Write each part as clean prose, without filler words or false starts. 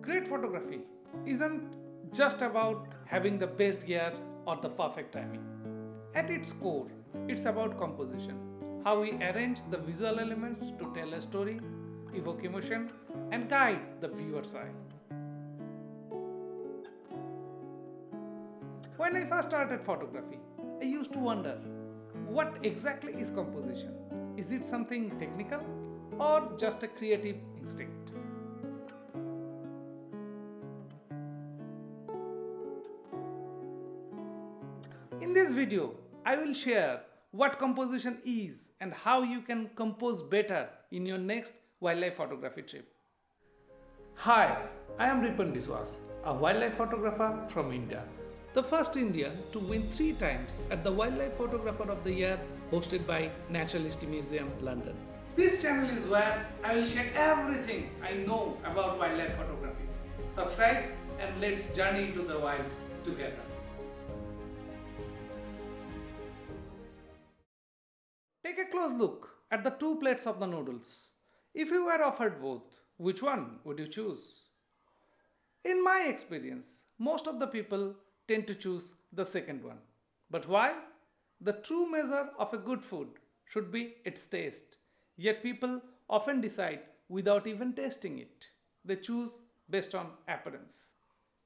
Great photography isn't just about having the best gear or the perfect timing. At its core, it's about composition, how we arrange the visual elements to tell a story, evoke emotion, and guide the viewer's eye. When I first started photography, I used to wonder what exactly is composition? Is it something technical or just a creative instinct? In this video, I will share what composition is and how you can compose better in your next wildlife photography trip. Hi, I am Ripan Biswas, a wildlife photographer from India. The first Indian to win 3 times at the Wildlife Photographer of the Year hosted by Naturalist Museum, London. This channel is where I will share everything I know about wildlife photography. Subscribe and let's journey into the wild together. Take a close look at the 2 plates of the noodles. If you were offered both, which one would you choose? In my experience, most of the people tend to choose the second one. But why? The true measure of a good food should be its taste. Yet people often decide without even tasting it. They choose based on appearance.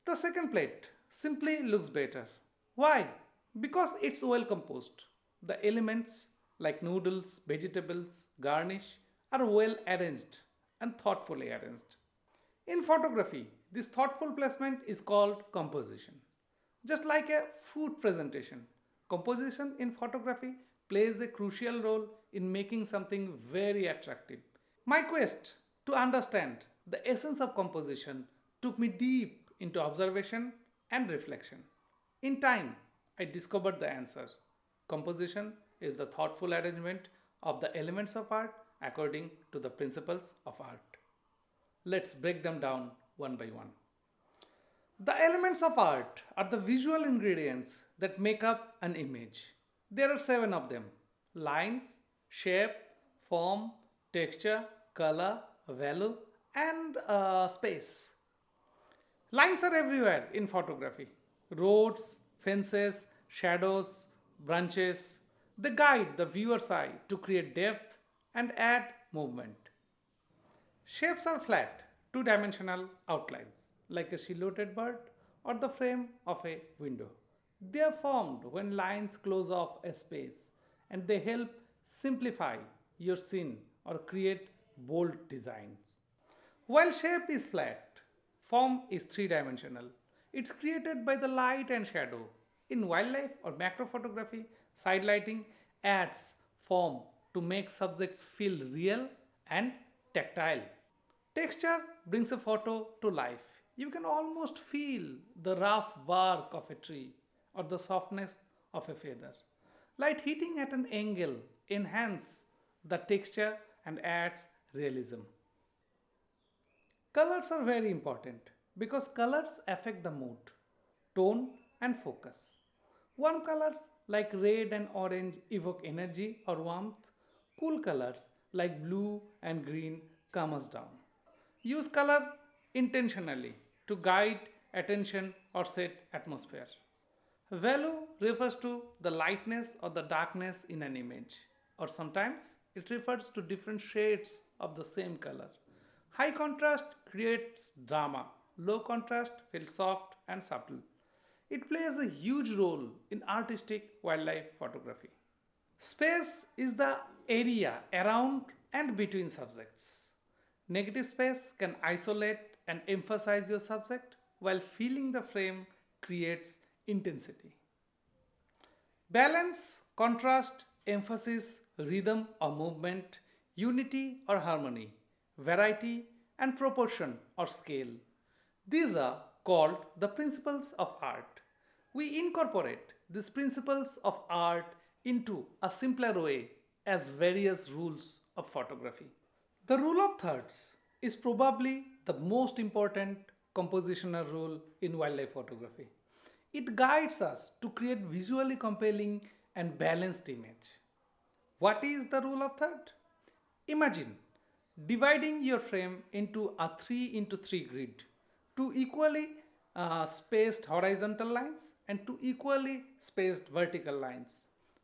The second plate simply looks better. Why? Because it's well composed. The elements like noodles, vegetables, garnish are well arranged and thoughtfully arranged. In photography, this thoughtful placement is called composition. Just like a food presentation, composition in photography plays a crucial role in making something very attractive. My quest to understand the essence of composition took me deep into observation and reflection. In time, I discovered the answer. Composition is the thoughtful arrangement of the elements of art according to the principles of art. Let's break them down one by one. The elements of art are the visual ingredients that make up an image. There are 7 of them: lines, shape, form, texture, color, value, and space. Lines are everywhere in photography: roads, fences, shadows, branches. They guide the viewer's eye to create depth and add movement. Shapes are flat, 2-dimensional outlines, like a silhouetted bird or the frame of a window. They are formed when lines close off a space and they help simplify your scene or create bold designs. While shape is flat, form is 3-dimensional. It's created by the light and shadow. In wildlife or macro photography, side lighting adds form to make subjects feel real and tactile. Texture brings a photo to life. You can almost feel the rough bark of a tree or the softness of a feather. Light hitting at an angle enhances the texture and adds realism. Colors are very important because colors affect the mood, tone, and focus. Warm colors like red and orange evoke energy or warmth. Cool colors like blue and green calm us down. Use color intentionally to guide attention or set atmosphere. Value refers to the lightness or the darkness in an image, or sometimes it refers to different shades of the same color. High contrast creates drama, low contrast feels soft and subtle. It plays a huge role in artistic wildlife photography. Space is the area around and between subjects. Negative space can isolate and emphasize your subject, while filling the frame creates intensity. Balance, contrast, emphasis, rhythm or movement, unity or harmony, variety, and proportion or scale. These are called the principles of art. We incorporate these principles of art into a simpler way as various rules of photography. The rule of thirds is probably the most important compositional rule in wildlife photography. It guides us to create visually compelling and balanced image. What is the rule of third? Imagine dividing your frame into a 3 into 3 grid. two equally spaced horizontal lines and two equally spaced vertical lines,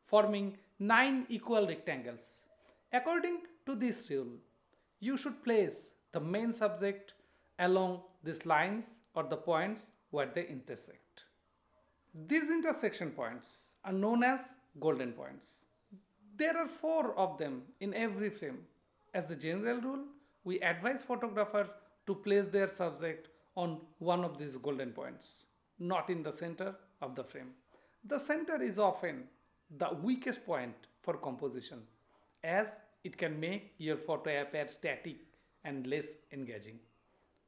forming 9 equal rectangles. According to this rule, you should place the main subject along these lines or the points where they intersect. These intersection points are known as golden points. There are 4 of them in every frame. As the general rule, we advise photographers to place their subject on one of these golden points, not in the center of the frame. The center is often the weakest point for composition, as it can make your photo appear static and less engaging.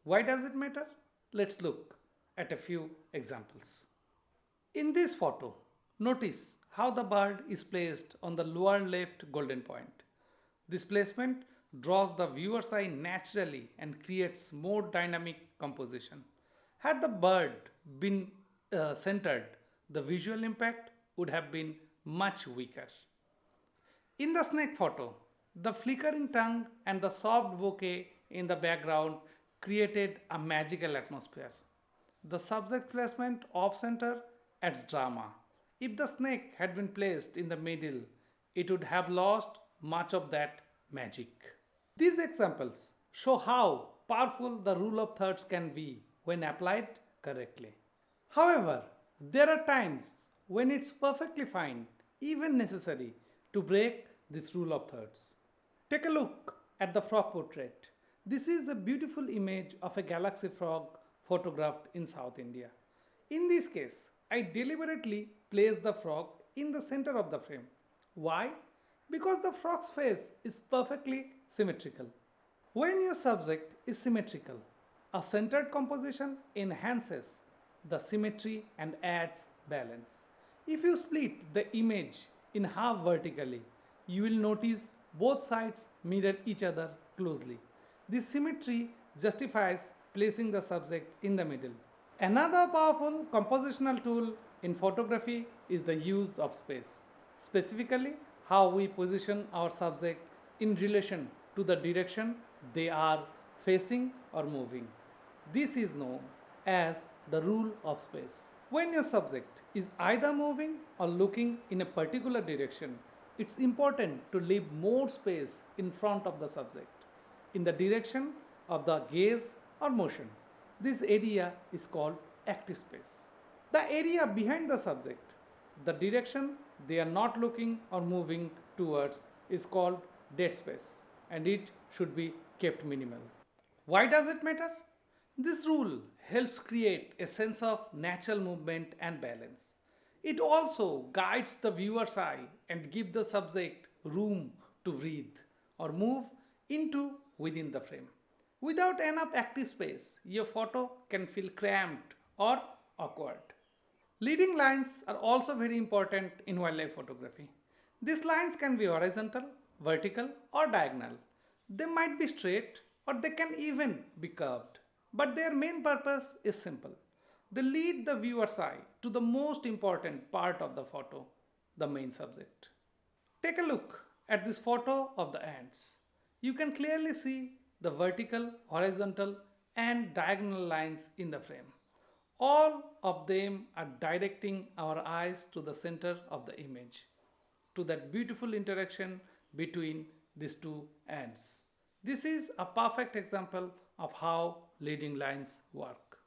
Why does it matter? Let's look at a few examples. In this photo, notice how the bird is placed on the lower left golden point. This placement draws the viewer's eye naturally and creates more dynamic composition. Had the bird been centered, the visual impact would have been much weaker. In the snake photo, the flickering tongue and the soft bouquet in the background created a magical atmosphere. The subject placement off center adds drama. If the snake had been placed in the middle, it would have lost much of that magic. These examples show how powerful the rule of thirds can be when applied correctly. However, there are times when it's perfectly fine, even necessary, to break this rule of thirds. Take a look at the frog portrait. This is a beautiful image of a galaxy frog photographed in South India. In this case, I deliberately placed the frog in the center of the frame. Why? Because the frog's face is perfectly symmetrical. When your subject is symmetrical, a centered composition enhances the symmetry and adds balance. If you split the image in half vertically, you will notice both sides mirror each other closely. This symmetry justifies placing the subject in the middle. Another powerful compositional tool in photography is the use of space, specifically how we position our subject in relation to the direction they are facing or moving. This is known as the rule of space. When your subject is either moving or looking in a particular direction, it's important to leave more space in front of the subject, in the direction of the gaze or motion. This area is called active space. The area behind the subject, the direction they are not looking or moving towards, is called dead space, and it should be kept minimal. Why does it matter? This rule helps create a sense of natural movement and balance. It also guides the viewer's eye and gives the subject room to breathe or move into within the frame. Without enough active space, your photo can feel cramped or awkward. Leading lines are also very important in wildlife photography. These lines can be horizontal, vertical, or diagonal. They might be straight or they can even be curved. But their main purpose is simple. They lead the viewer's eye to the most important part of the photo, the main subject. Take a look at this photo of the ants. You can clearly see the vertical, horizontal, and diagonal lines in the frame. All of them are directing our eyes to the center of the image, to that beautiful interaction between these two ants. This is a perfect example of how leading lines work.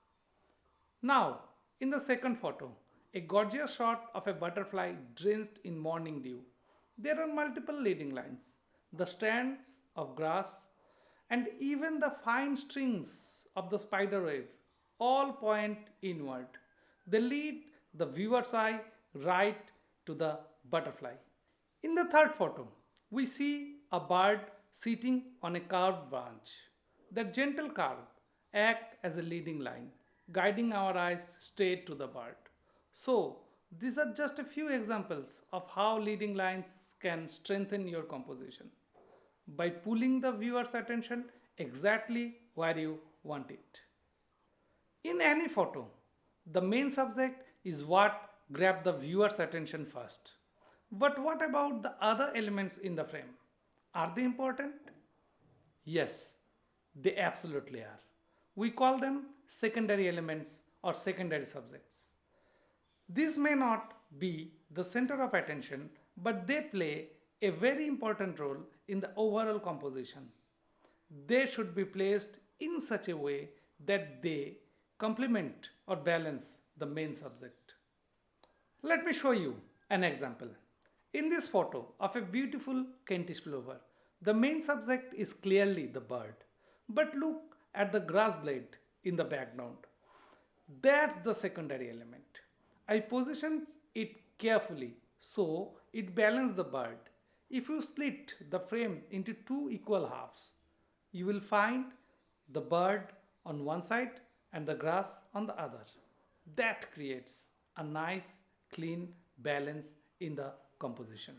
Now, in the second photo, a gorgeous shot of a butterfly drenched in morning dew. There are multiple leading lines, the strands of grass, and even the fine strings of the spider web all point inward. They lead the viewer's eye right to the butterfly. In the third photo, we see a bird sitting on a curved branch. That gentle curve acts as a leading line, guiding our eyes straight to the bird. So, these are just a few examples of how leading lines can strengthen your composition by pulling the viewer's attention exactly where you want it. In any photo, the main subject is what grabs the viewer's attention first. But what about the other elements in the frame? Are they important? Yes, they absolutely are. We call them secondary elements or secondary subjects. These may not be the center of attention, but they play a very important role in the overall composition. They should be placed in such a way that they complement or balance the main subject. Let me show you an example. In this photo of a beautiful Kentish plover, the main subject is clearly the bird. But look at the grass blade in the background. That's the secondary element. I positioned it carefully so it balances the bird. If you split the frame into two equal halves, you will find the bird on one side and the grass on the other. That creates a nice, clean balance in the composition.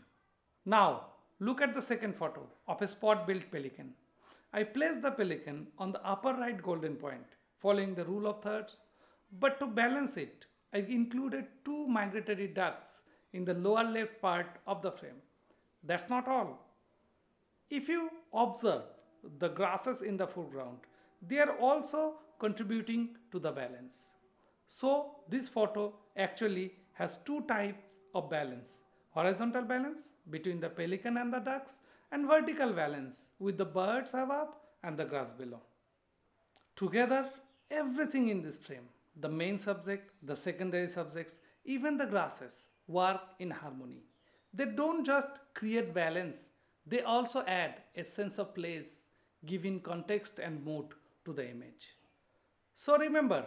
Now, look at the second photo of a spot-billed pelican. I placed the pelican on the upper right golden point, following the rule of thirds. But to balance it, I included two migratory ducks in the lower left part of the frame. That's not all. If you observe the grasses in the foreground, they are also contributing to the balance. So this photo actually has two types of balance: horizontal balance between the pelican and the ducks, and vertical balance with the birds above and the grass below. Together, everything in this frame, the main subject, the secondary subjects, even the grasses, work in harmony. They don't just create balance, they also add a sense of place, giving context and mood to the image. So remember,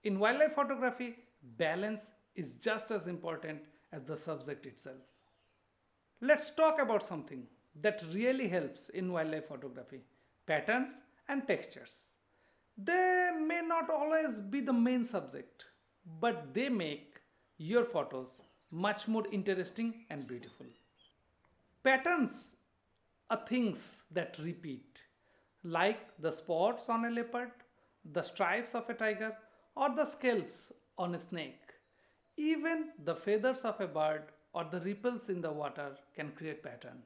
in wildlife photography, balance is just as important as the subject itself. Let's talk about something that really helps in wildlife photography: patterns and textures. They may not always be the main subject, but they make your photos much more interesting and beautiful. Patterns are things that repeat, like the spots on a leopard, the stripes of a tiger, or the scales on a snake. Even the feathers of a bird or the ripples in the water can create pattern.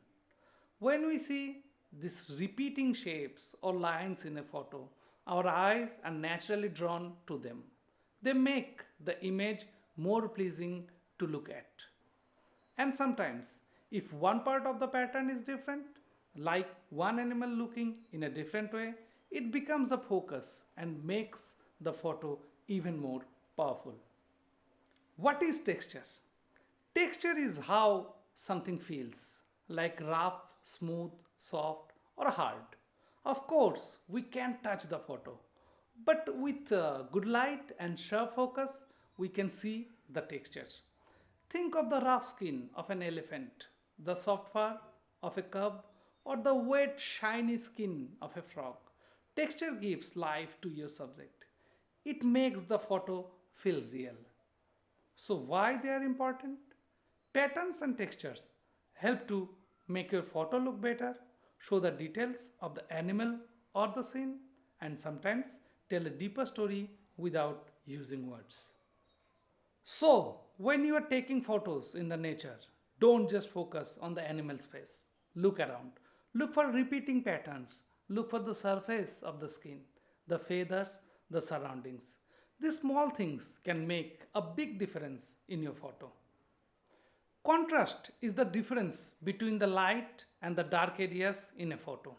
When we see these repeating shapes or lines in a photo, our eyes are naturally drawn to them. They make the image more pleasing to look at. And sometimes, if one part of the pattern is different, like one animal looking in a different way, it becomes the focus and makes the photo even more powerful. What is texture? Texture is how something feels, like rough, smooth, soft, or hard. Of course, we can't touch the photo, but with good light and sharp focus, we can see the texture. Think of the rough skin of an elephant, the soft fur of a cub, or the wet, shiny skin of a frog. Texture gives life to your subject. It makes the photo feel real. So, why they are important? Patterns and textures help to make your photo look better, show the details of the animal or the scene, and sometimes tell a deeper story without using words. So, when you are taking photos in the nature, don't just focus on the animal's face. Look around. Look for repeating patterns. Look for the surface of the skin, the feathers, the surroundings. These small things can make a big difference in your photo. Contrast is the difference between the light and the dark areas in a photo.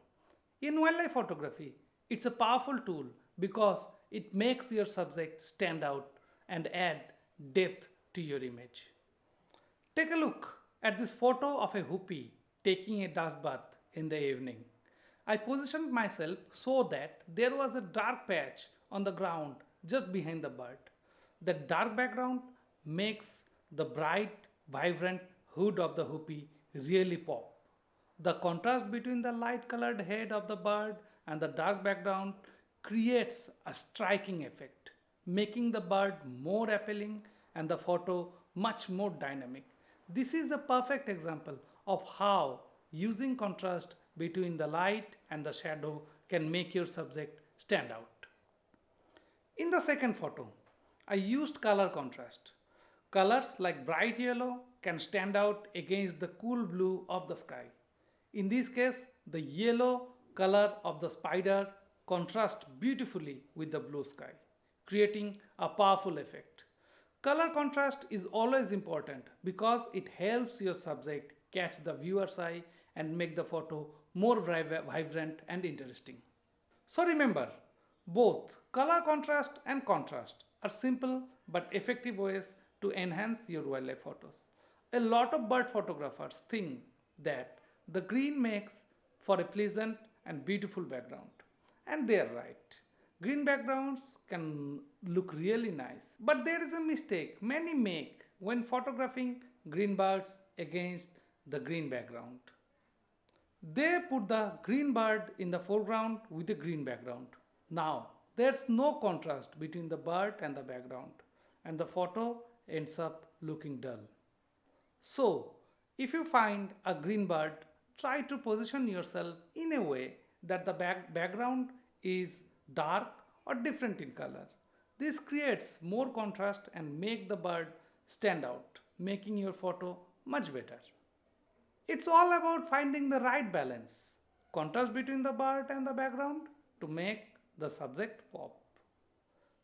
In wildlife photography, it's a powerful tool because it makes your subject stand out and add depth to your image. Take a look at this photo of a hoopie taking a dust bath in the evening. I positioned myself so that there was a dark patch on the ground just behind the bird. The dark background makes the bright, vibrant hood of the hoopie really pop. The contrast between the light colored head of the bird and the dark background creates a striking effect, making the bird more appealing and the photo much more dynamic. This is a perfect example of how using contrast between the light and the shadow can make your subject stand out. In the second photo, I used color contrast. Colors like bright yellow can stand out against the cool blue of the sky. In this case, the yellow color of the spider contrast beautifully with the blue sky, creating a powerful effect. Color contrast is always important because it helps your subject catch the viewer's eye and make the photo more vibrant and interesting. So remember, both color contrast and contrast are simple but effective ways to enhance your wildlife photos. A lot of bird photographers think that the green makes for a pleasant and beautiful background. And they are right. Green backgrounds can look really nice. But there is a mistake many make when photographing green birds against the green background. They put the green bird in the foreground with a green background. Now, there's no contrast between the bird and the background, and the photo ends up looking dull. So, if you find a green bird, try to position yourself in a way that the background is dark or different in color. This creates more contrast and make the bird stand out, making your photo much better. It's all about finding the right balance, contrast between the bird and the background to make the subject pop.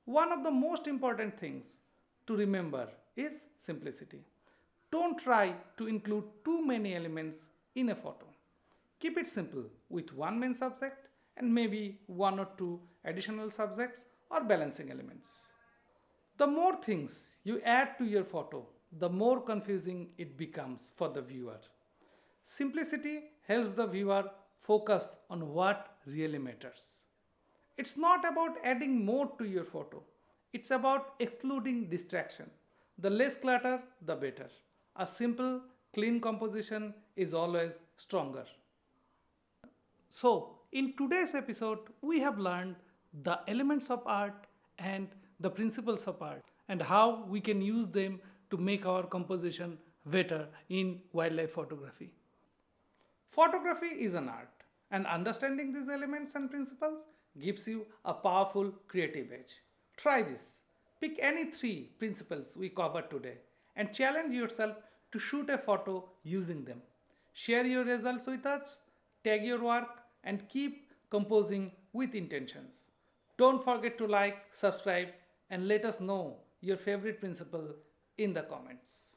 One of the most important things to remember is simplicity. Don't try to include too many elements in a photo. Keep it simple with one main subject and maybe one or two additional subjects or balancing elements. The more things you add to your photo, the more confusing it becomes for the viewer. Simplicity helps the viewer focus on what really matters. It's not about adding more to your photo, it's about excluding distraction. The less clutter, the better. A simple, clean composition is always stronger. So, in today's episode, we have learned the elements of art and the principles of art and how we can use them to make our composition better in wildlife photography. Photography is an art, and understanding these elements and principles gives you a powerful creative edge. Try this. Pick any three principles we covered today and challenge yourself to shoot a photo using them. Share your results with us, tag your work, and keep composing with intentions. Don't forget to like, subscribe, and let us know your favorite principle in the comments.